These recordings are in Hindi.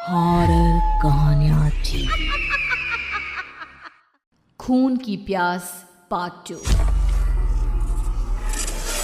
हॉरर कहानियां थी। खून की प्यास पार्ट 2।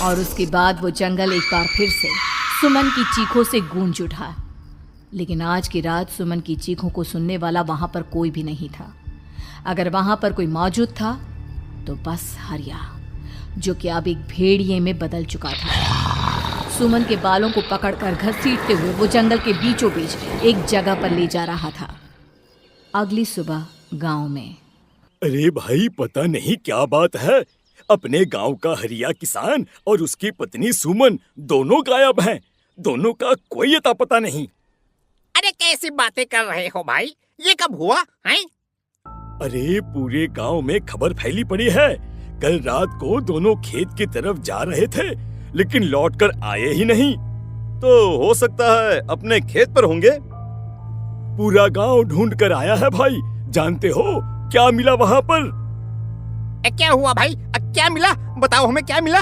और उसके बाद वो जंगल एक बार फिर से सुमन की चीखों से गूंज उठा। लेकिन आज की रात सुमन की चीखों को सुनने वाला वहां पर कोई भी नहीं था। अगर वहां पर कोई मौजूद था तो बस हरिया, जो कि अब एक भेड़िए में बदल चुका था। सुमन के बालों को पकड़कर घसीटते हुए वो जंगल के बीचों बीच एक जगह पर ले जा रहा था। अगली सुबह गांव में। अरे भाई, पता नहीं क्या बात है, अपने गांव का हरिया किसान और उसकी पत्नी सुमन दोनों गायब हैं। दोनों का कोई अता पता नहीं। अरे कैसी बातें कर रहे हो भाई, ये कब हुआ है? अरे पूरे गांव में खबर फैली पड़ी है। कल रात को दोनों खेत की तरफ जा रहे थे, लेकिन लौटकर आए ही नहीं। तो हो सकता है अपने खेत पर होंगे। पूरा गांव ढूंढ कर आया है भाई। जानते हो क्या मिला वहां पर? क्या हुआ भाई? क्या मिला? बताओ हमें, क्या मिला?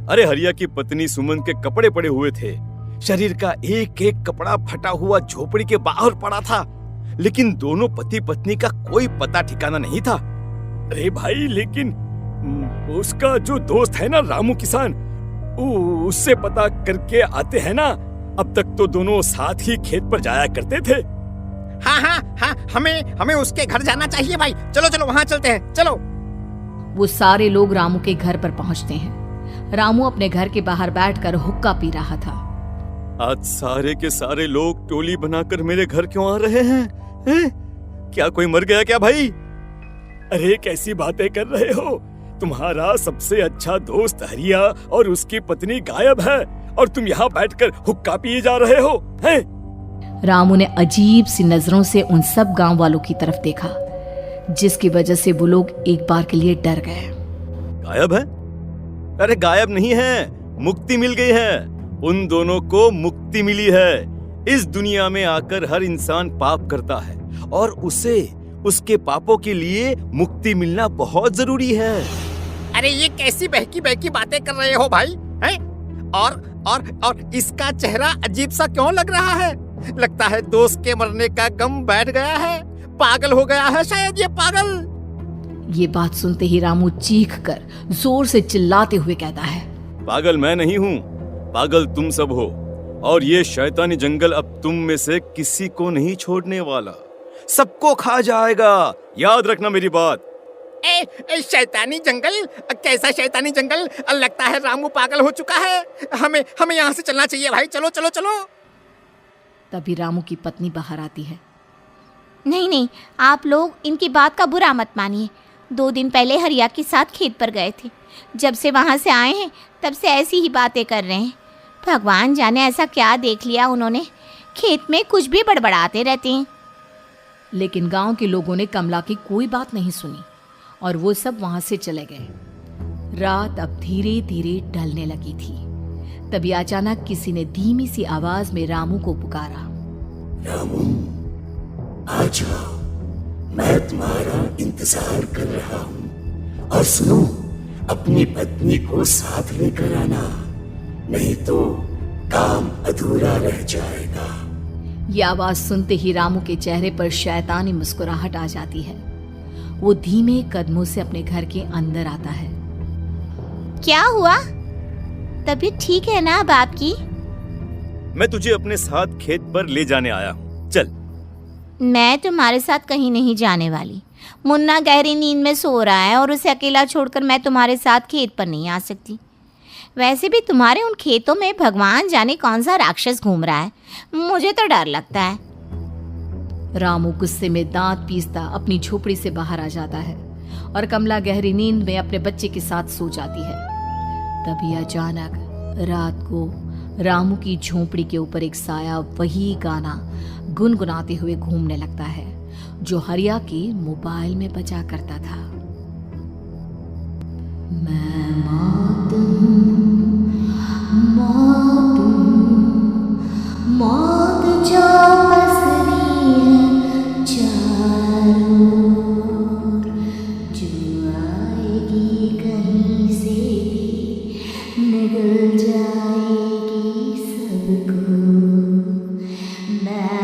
अरे हरिया की पत्नी सुमन के कपड़े पड़े हुए थे। शरीर का एक एक कपड़ा फटा हुआ झोपड़ी के बाहर पड़ा था, लेकिन दोनों पति पत्नी का कोई पता ठिकाना नहीं था। अरे भाई, लेकिन उसका जो दोस्त है ना रामू किसान, उससे पता करके आते हैं ना। अब तक तो दोनों साथ ही खेत पर जाया करते थे। हाँ, हमें उसके घर जाना चाहिए भाई। चलो वहाँ चलते हैं, चलो। वो सारे लोग रामू के घर पर पहुंचते हैं। रामू अपने घर के बाहर बैठकर हुक्का पी रहा था। आज सारे के सारे लोग टोली बनाकर मेरे घर क्यों आ रहे हैं? क्या कोई मर गया क्या भाई? अरे कैसी बातें कर रहे हो? तुम्हारा सबसे अच्छा दोस्त हरिया और उसकी पत्नी गायब है और तुम यहाँ बैठकर हुक्का पिए जा रहे हो हैं? रामू ने अजीब सी नजरों से उन सब गांव वालों की तरफ देखा, जिसकी वजह से वो लोग एक बार के लिए डर गए। गायब है? अरे गायब नहीं है, मुक्ति मिल गई है। उन दोनों को मुक्ति मिली है। इस दुनिया में आकर हर इंसान पाप करता है और उसे उसके पापों के लिए मुक्ति मिलना बहुत जरूरी है। अरे ये कैसी बहकी बहकी बातें कर रहे हो भाई, हैं? और इसका चेहरा अजीब सा क्यों लग रहा है? लगता है दोस्त के मरने का गम बैठ गया है। पागल हो गया है शायद ये पागल। ये बात सुनते ही रामू चीख कर जोर से चिल्लाते हुए कहता है, पागल मैं नहीं हूँ, पागल तुम सब हो। और ये शैतानी जंगल अब तुम में से किसी को नहीं छोड़ने वाला, सबको खा जाएगा। याद रखना मेरी बात। शैतानी जंगल? कैसा शैतानी जंगल? लगता है रामू पागल हो चुका है। हमें यहाँ से चलना चाहिए भाई। चलो। तभी रामू की पत्नी बाहर आती है। नहीं, आप लोग इनकी बात का बुरा मत मानिए। 2 दिन पहले हरिया के साथ खेत पर गए थे। जब से वहाँ से आए हैं तब से ऐसी ही बातें कर रहे हैं। भगवान जाने ऐसा क्या देख लिया उन्होंने, खेत में कुछ भी बड़बड़ाते रहते हैं। लेकिन गांव के लोगों ने कमला की कोई बात नहीं सुनी और वो सब वहां से चले गए। रात अब धीरे धीरे ढलने लगी थी। तभी अचानक किसी ने धीमी सी आवाज में रामू को पुकारा। रामू, आ जाओ, मैं तुम्हारा इंतजार कर रहा हूँ। और सुनो, अपनी पत्नी को साथ लेकर आना, नहीं तो काम अधूरा रह जाएगा। ये आवाज सुनते ही रामू के चेहरे पर शैतानी मुस्कुराहट आ जाती है। वो धीमे कदमों से अपने घर के अंदर आता है। क्या हुआ? तबीयत ठीक है ना अब आपकी? मैं तुझे अपने साथ खेत पर ले जाने आया हूँ, चल। मैं तुम्हारे साथ कहीं नहीं जाने वाली। मुन्ना गहरी नींद में सो रहा है और उसे अकेला छोड़कर मैं तुम्हारे साथ खेत पर नहीं आ सकती। वैसे भी तुम्हारे उन खेतों में भगवान जाने कौन सा राक्षस घूम रहा है, मुझे तो डर लगता है। रामू गुस्से में दांत पीसता अपनी झोपड़ी से बाहर आ जाता है और कमला गहरी नींद में अपने बच्चे के साथ सो जाती है। तभी अचानक रात को रामू की झोपड़ी के ऊपर एक साया वही गाना गुनगुनाते हुए घूमने लगता है जो हरिया के मोबाइल में बजा करता था। मैं मौत जो पसरी है चारों ओर, जो आएगी कहीं से निगल जाएगी सबको। मैं ये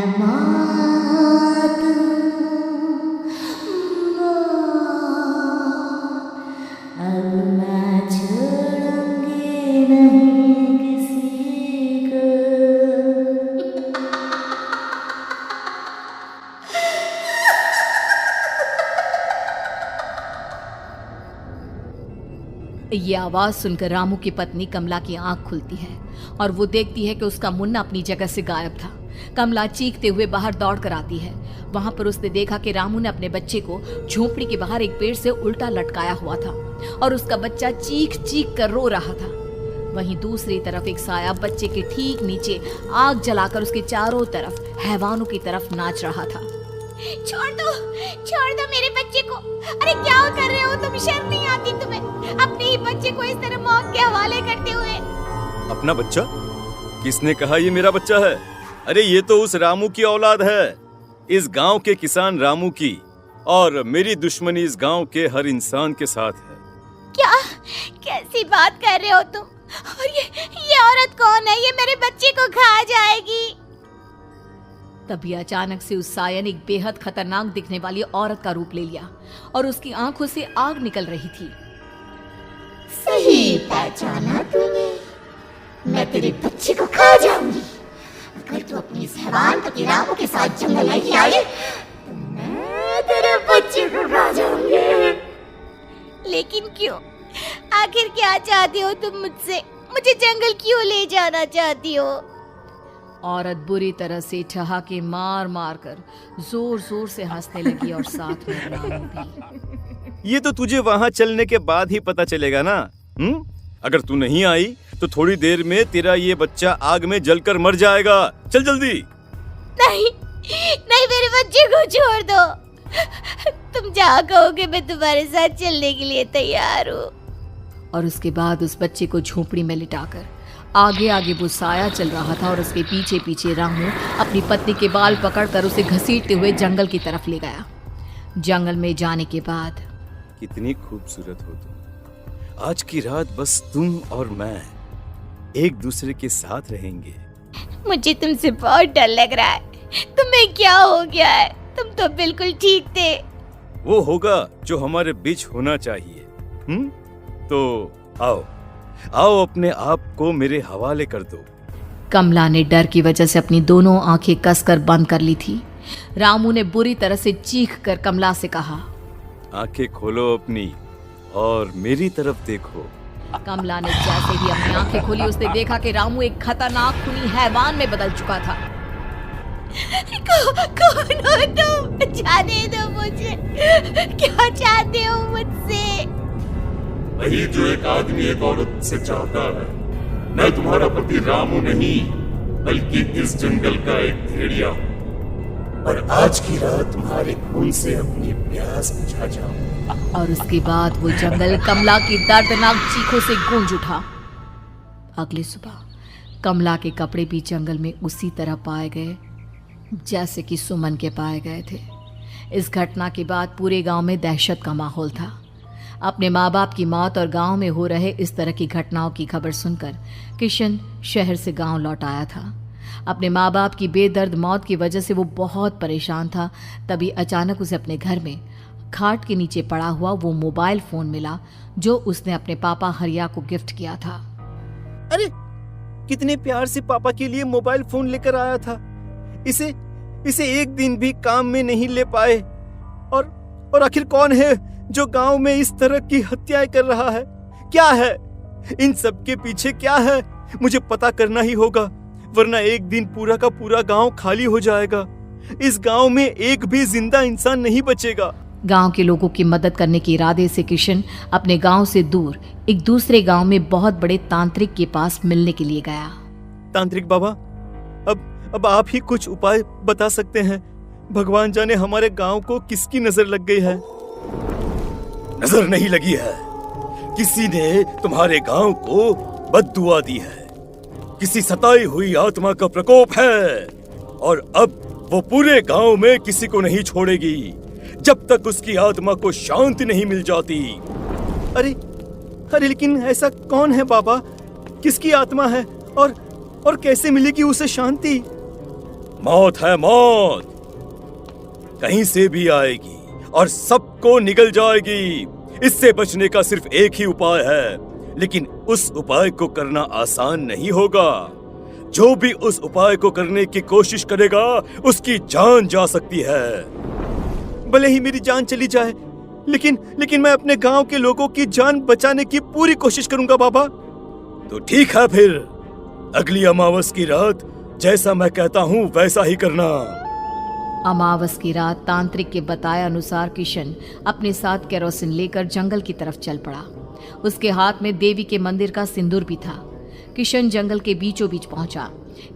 आवाज सुनकर रामू की पत्नी कमला की आंख खुलती है और वो देखती है कि उसका मुन्ना अपनी जगह से गायब था। कमला चीखते हुए बाहर दौड़ कर आती है। वहां पर उसने देखा कि रामू ने अपने बच्चे को झोपड़ी के बाहर एक पेड़ से उल्टा लटकाया हुआ था और उसका बच्चा चीख चीख कर रो रहा था। वहीं दूसरी तरफ एक साया बच्चे के ठीक नीचे आग जलाकर उसके चारों तरफ हैवानों की तरफ नाच रहा था। छोड़ दो मेरे बच्चे को। अरे क्या कर रहे हो तुम? शर्म नहीं आती तुम्हें अपने ही बच्चे को इस तरह मौत के हवाले करते हुए? अपना बच्चा? किसने कहा ये मेरा बच्चा है? अरे ये तो उस रामू की औलाद है, इस गांव के किसान रामू की, और मेरी दुश्मनी इस गांव के हर इंसान के साथ है। क्या? कैसी बात कर रहे हो तुम? और ये औरत कौन है? ये मेरे बच्चे को खा जाएगी। तभी अचानक से उस साया ने एक बेहद खतरनाक दिखने वाली औरत का रूप ले लिया और उसकी आंखों से आग निकल रही थी। सही पहचाना तूने, मैं तेरे बच्चे को खा जाऊंगी। अगर तू अपनी इस हैवान पति रामू के साथ जंगल नहीं आई तो मैं तेरे बच्चे को खा जाऊंगी। लेकिन क्यों? आखिर क्या चाहती हो तुम मुझसे? मुझे जंगल क्यों ले जाना चाहती हो? औरत बुरी तरह से ठहाके मार मार कर जोर जोर से हंसने लगी और साथ में रामू भी। ये तो तुझे वहाँ चलने के बाद ही पता चलेगा ना। अगर तू नहीं आई तो थोड़ी देर में तेरा ये बच्चा आग में जलकर मर जाएगा। चल जल्दी। नहीं, मेरे बच्चे को छोड़ दो। तुम जहाँ कहोगे मैं तुम्हारे साथ चलने के लिए तैयार हूँ। और उसके बाद उस बच्चे को झोपड़ी में लिटाकर आगे आगे वो साया चल रहा था और उसके पीछे पीछे रामू अपनी पत्नी के बाल पकड़कर उसे घसीटते हुए जंगल की तरफ ले गया। जंगल में जाने के बाद, कितनी खूबसूरत हो तुम। आज की रात बस तुम और मैं एक दूसरे के साथ रहेंगे। मुझे तुमसे बहुत डर लग रहा है। तुम्हें क्या हो गया है? तुम तो बिल्कुल ठीक थे। वो होगा जो हमारे बीच होना चाहिए। तो आओ अपने आप को मेरे हवाले कर दो। कमला ने डर की वजह से अपनी दोनों आंखें कसकर बंद कर ली थी। रामू ने बुरी तरह से चीख कर कमला से कहा, आंखें खोलो अपनी और मेरी तरफ देखो। कमला ने जैसे ही अपनी आंखें खोली उसने देखा कि रामू एक खतरनाक खूनी हैवान में बदल चुका था। कौन हो तुम? जाने दो मुझे। क्या चाहते हो मुझसे? वही जो एक आदमी एक औरत से चाहता है। मैं तुम्हारा पति रामू नहीं, बल्कि इस जंगल का एक भेड़िया हूँ, और आज की रात तुम्हारे खून से अपनी प्यास बुझा जाऊं। और उसके बाद वो जंगल कमला की दर्दनाक चीखों से गूंज उठा। अगली सुबह कमला के कपड़े भी जंगल में उसी तरह पाए गए जैसे कि सुमन के पाए गए थे। इस घटना के बाद पूरे गांव में दहशत का माहौल था। अपने माँ बाप की मौत और गांव में हो रहे इस तरह की घटनाओं की खबर सुनकर किशन शहर से गांव लौट आया था। अपने माँ बाप की बेदर्द मौत की वजह से वो बहुत परेशान था। तभी अचानक उसे अपने घर में खाट के नीचे पड़ा हुआ वो मोबाइल फोन मिला जो उसने अपने पापा हरिया को गिफ्ट किया था। अरे कितने प्यार से पापा के लिए मोबाइल फोन लेकर आया था। इसे एक दिन भी काम में नहीं ले पाए। और आखिर कौन है जो गांव में इस तरह की हत्याएं कर रहा है? क्या है इन सब के पीछे? क्या है? मुझे पता करना ही होगा, वरना एक दिन पूरा का पूरा गांव खाली हो जाएगा। इस गांव में एक भी जिंदा इंसान नहीं बचेगा। गांव के लोगों की मदद करने के इरादे से किशन अपने गांव से दूर एक दूसरे गांव में बहुत बड़े तांत्रिक के पास मिलने के लिए गया। तांत्रिक बाबा, अब आप ही कुछ उपाय बता सकते हैं। भगवान जाने हमारे गांव को किसकी नजर लग गई है। नजर नहीं लगी है, किसी ने तुम्हारे गांव को बद्दुआ दी है। किसी सताई हुई आत्मा का प्रकोप है और अब वो पूरे गांव में किसी को नहीं छोड़ेगी जब तक उसकी आत्मा को शांति नहीं मिल जाती। अरे लेकिन ऐसा कौन है बाबा? किसकी आत्मा है और कैसे मिलेगी उसे शांति? मौत है मौत, कहीं से भी आएगी और सबको निगल जाएगी। इससे बचने का सिर्फ एक ही उपाय है, लेकिन उस उपाय को करना आसान नहीं होगा। जो भी उस उपाय को करने की कोशिश करेगा उसकी जान जा सकती है। भले ही मेरी जान चली जाए, लेकिन मैं अपने गांव के लोगों की जान बचाने की पूरी कोशिश करूंगा बाबा। तो ठीक है, फिर अगली अमावस की रात जैसा मैं कहता हूँ वैसा ही करना। अमावस की रात तांत्रिक के बताए अनुसार किशन अपने साथ केरोसिन लेकर जंगल की तरफ चल पड़ा। उसके हाथ में देवी के मंदिर का सिंदूर भी था। किशन जंगल के बीचों बीच पहुंचा।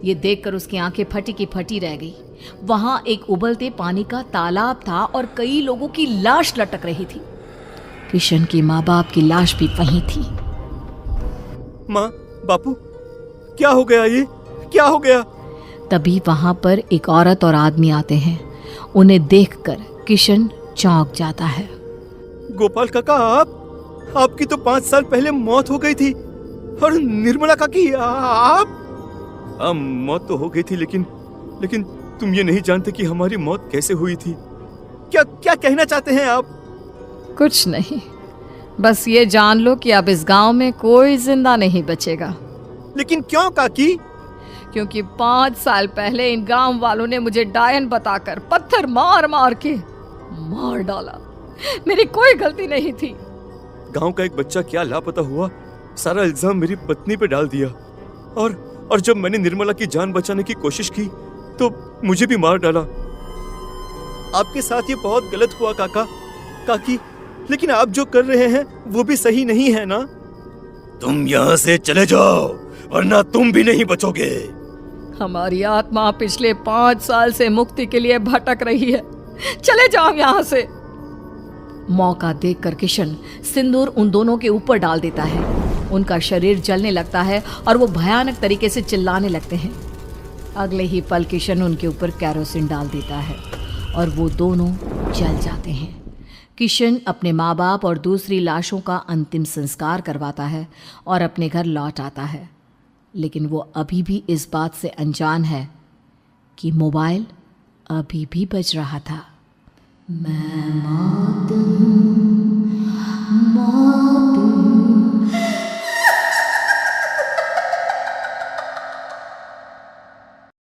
ये देखकर उसकी आंखें फटी की फटी रह गई। वहां एक उबलते पानी का तालाब था और कई लोगों की लाश लटक रही थी। किशन के माँ बाप की लाश भी वहीं थी। माँ, बापू, क्या हो गया? ये क्या हो गया? तभी वहां पर एक औरत और आदमी आते हैं। उन्हें देखकर किशन चौंक जाता है। गोपाल काका, आपकी तो 5 साल पहले मौत हो गई थी। और निर्मला काकी, आप? हाँ, मौत तो हो गई थी, लेकिन तुम ये नहीं जानते कि हमारी मौत कैसे हुई थी। क्या कहना चाहते हैं आप? कुछ नहीं, बस ये जान लो कि अब इस गांव में कोई जिंदा नहीं बचेगा। लेकिन क्यों काकी? क्योंकि 5 साल पहले इन गांव वालों ने मुझे डायन बताकर पत्थर मार मार के मार डाला। मेरी कोई गलती नहीं थी। गांव का एक बच्चा क्या लापता हुआ, सारा इल्जाम मेरी पत्नी पे डाल दिया। और जब मैंने निर्मला की जान बचाने की कोशिश की तो मुझे भी मार डाला। आपके साथ ये बहुत गलत हुआ काकी, लेकिन आप जो कर रहे हैं वो भी सही नहीं है ना? तुम यहाँ से चले जाओ, वरना तुम भी नहीं बचोगे। हमारी आत्मा पिछले 5 साल से मुक्ति के लिए भटक रही है। चले जाओ यहाँ से। मौका देखकर किशन सिंदूर उन दोनों के ऊपर डाल देता है। उनका शरीर जलने लगता है और वो भयानक तरीके से चिल्लाने लगते हैं। अगले ही पल किशन उनके ऊपर केरोसिन डाल देता है और वो दोनों जल जाते हैं। किशन अपने माँ बाप और दूसरी लाशों का अंतिम संस्कार करवाता है और अपने घर लौट आता है। लेकिन वो अभी भी इस बात से अनजान है कि मोबाइल अभी भी बज रहा था। मैं मौत हूँ,